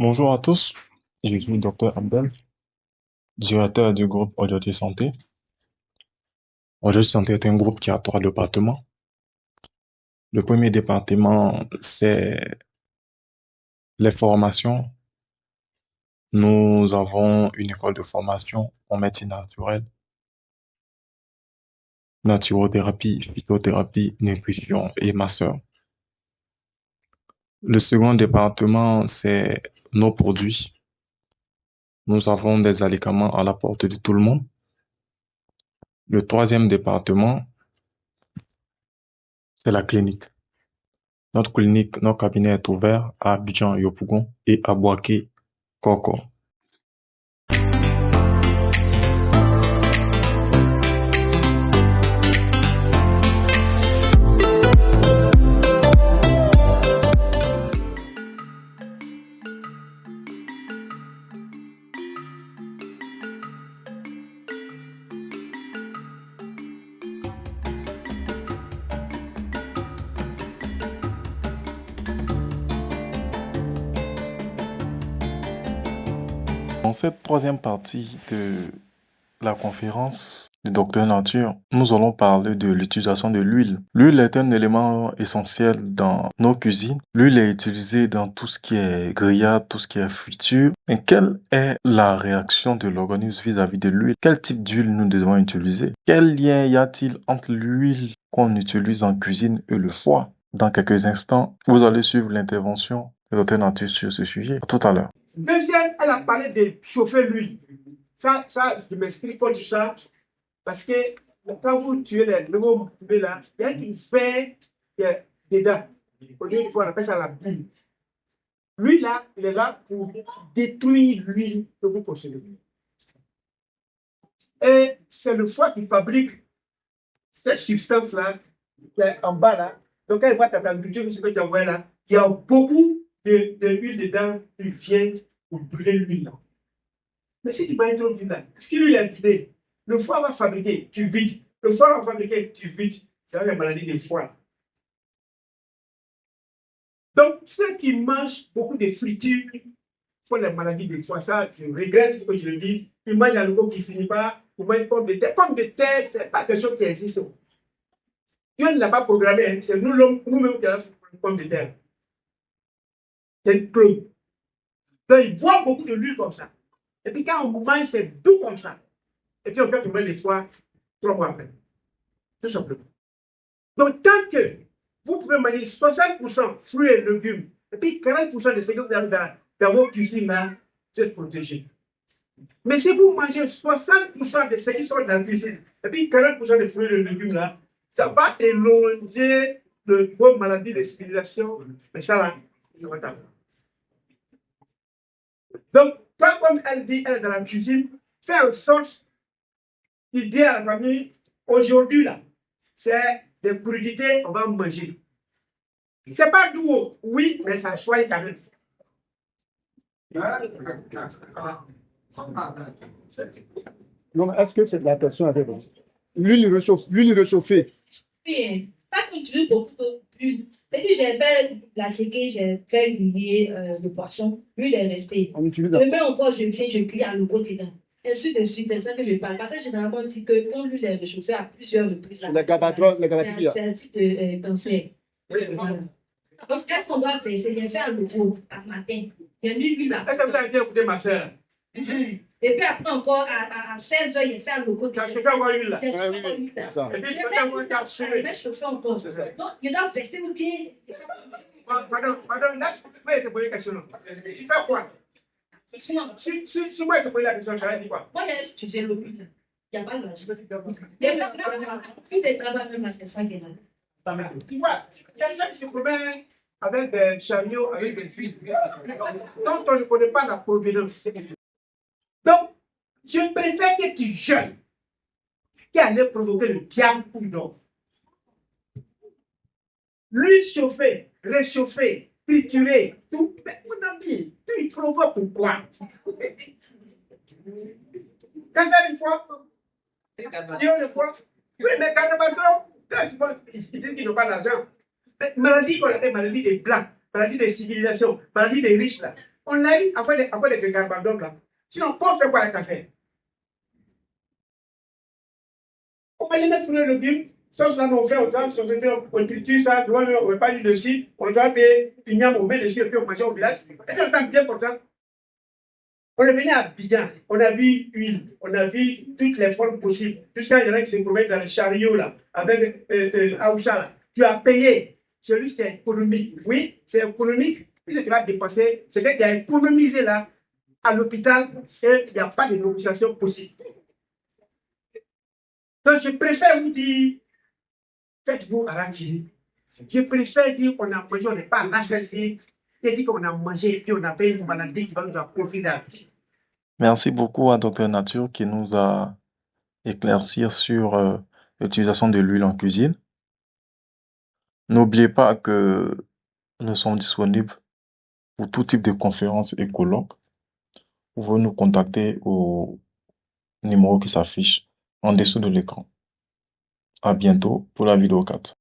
Bonjour à tous, je suis Dr Abdel, directeur du groupe Audiologie Santé. Audiologie Santé est un groupe qui a 3 départements. Le premier département, c'est les formations. Nous avons une école de formation en médecine naturelle, naturothérapie, phytothérapie, nutrition et masseur. Le second département, c'est nos produits. Nous avons des alicaments à la portée de tout le monde. Le troisième département, c'est la clinique. Notre cabinet est ouvert à Abidjan Yopougon et à Boaké Koko. Dans cette troisième partie de la conférence du Docteur Nature, nous allons parler de l'utilisation de l'huile. L'huile est un élément essentiel dans nos cuisines. L'huile est utilisée dans tout ce qui est grillade, tout ce qui est friture. Mais quelle est la réaction de l'organisme vis-à-vis de l'huile? Quel type d'huile nous devons utiliser? Quel lien y a-t-il entre l'huile qu'on utilise en cuisine et le foie? Dans quelques instants, vous allez suivre l'intervention de Docteur Nature sur ce sujet. À tout à l'heure. Deuxième, elle a parlé de chauffer l'huile. Ça, je m'explique pas du ça. Parce que quand vous tuez les nouveaux poulets là, il y a une fer dedans. Au lieu de on appelle ça la bile. Lui là, il est là pour détruire l'huile que vous consommez. Et c'est le foie qui fabrique cette substance-là, qui est en bas là. Donc quand il voit ta température, ce que tu envoies là, il y a beaucoup d'huile dedans qui vient pour brûler l'huile là. Mais si tu mets trop d'huile là, si l'huile est vidée, le foie va fabriquer, tu vides. Le foie va fabriquer, tu vides. C'est la maladie des foies. Donc, ceux qui mangent beaucoup de fritures font la maladie des foies. Ça, je regrette ce que je le dise. Ils mangent un logo qui ne finit pas. Ils mangent pomme de terre. Pomme de terre, ce n'est pas quelque chose qui existe. Dieu ne l'a pas programmé. Hein. C'est nous-mêmes qui avons fait une pomme de terre. C'est une clone. Donc, ils boivent beaucoup de l'huile comme ça. Et puis, quand on mange, c'est doux comme ça. Et puis, on fait tomber les foies 3 mois après. Tout simplement. Donc, tant que vous pouvez manger 60% fruits et légumes, et puis 40% de ce que vous avez dans vos cuisines, là, vous êtes protégé. Mais si vous mangez 60% de ce qui sont dans la cuisine, et puis 40% de fruits et légumes, là, ça va éloigner vos maladies de civilisation. Mais ça, là, ça va t'avoir. Donc, pas comme elle dit, elle est dans la cuisine, fais en sorte qu'il dit à la famille, aujourd'hui, là, c'est des crudités, on va manger. C'est pas doux, oui, mais ça soigne quand même. Non, est-ce que c'est la question avec vous? L'huile réchauffée. Oui, pas qu'on utilise beaucoup d'huile. Et puis j'ai fait la tchéké, j'ai fait griller le poisson, l'huile est restée. On utilise Demain encore, je viens, je cuis à l'eau dedans. Ainsi de suite, c'est ça que je parle. Parce que généralement, on dit que quand l'huile est réchauffée à plusieurs reprises, c'est un type de cancer. Voilà. Donc, qu'est-ce qu'on doit faire? C'est de faire le pot à matin. Il y a mis l'huile là. Est-ce que vous avez bien écouté ma soeur? Et puis après encore, à 16 h, il fait le pot. Ça, je fais avoir l'huile là. C'est Et puis, je fais avoir une carte il met chauffer encore. Donc, il doit verser le pied. Madame, là, moi, je te pose une question. Tu fais quoi? Si moi, je te pose la question, j'aurais dit quoi? Moi, tu fais l'huile. Il n'y a pas de l'argent. Et puis, si tu travailles même à 500 $. Tu vois, il y a des gens qui se promènent avec des chariots, avec des fils, dont on ne connaît pas la provenance. Donc, je préfère que tu jeûnes, qui allait provoquer le diable ou non. L'huile chauffée, réchauffée, triturée, tout, mais mon ami, tu y provoques pourquoi? Quand ça une fois, une fois, oui, mais quand on va trop, là, je pense qu'ils disent qu'ils n'ont pas d'argent. Mais maladie qu'on appelle maladie des blancs, maladie des civilisations, maladie des riches, là, On l'a eu après les garbadons là. Sinon, on fait quoi avec le cancer? On va les mettre sur le légume. Ça, on fait autant, on triture ça, on ne va pas eu le site, on doit payer, on met le site et puis on mange au village. Et puis on fait bien pourtant. On est venu à Abidjan, on a vu huile, on a vu toutes les formes possibles. Jusqu'à il y en a qui se promènent dans le chariot là, avec Aoucha là. Tu as payé. Chez lui, c'est économique. Oui, c'est économique. Puis tu vas dépenser. C'est que tu as économisé là, à l'hôpital, et il n'y a pas de négociation possible. Donc, je préfère vous dire, faites-vous à la vie. Je préfère dire qu'on a mangé, on n'est pas rassasié, et dire qu'on a mangé, et puis on a fait une maladie qui va nous approcher la vie. Merci beaucoup à Dr Nature qui nous a éclairci sur l'utilisation de l'huile en cuisine. N'oubliez pas que nous sommes disponibles pour tout type de conférences et colloques. Vous pouvez nous contacter au numéro qui s'affiche en dessous de l'écran. À bientôt pour la vidéo 4.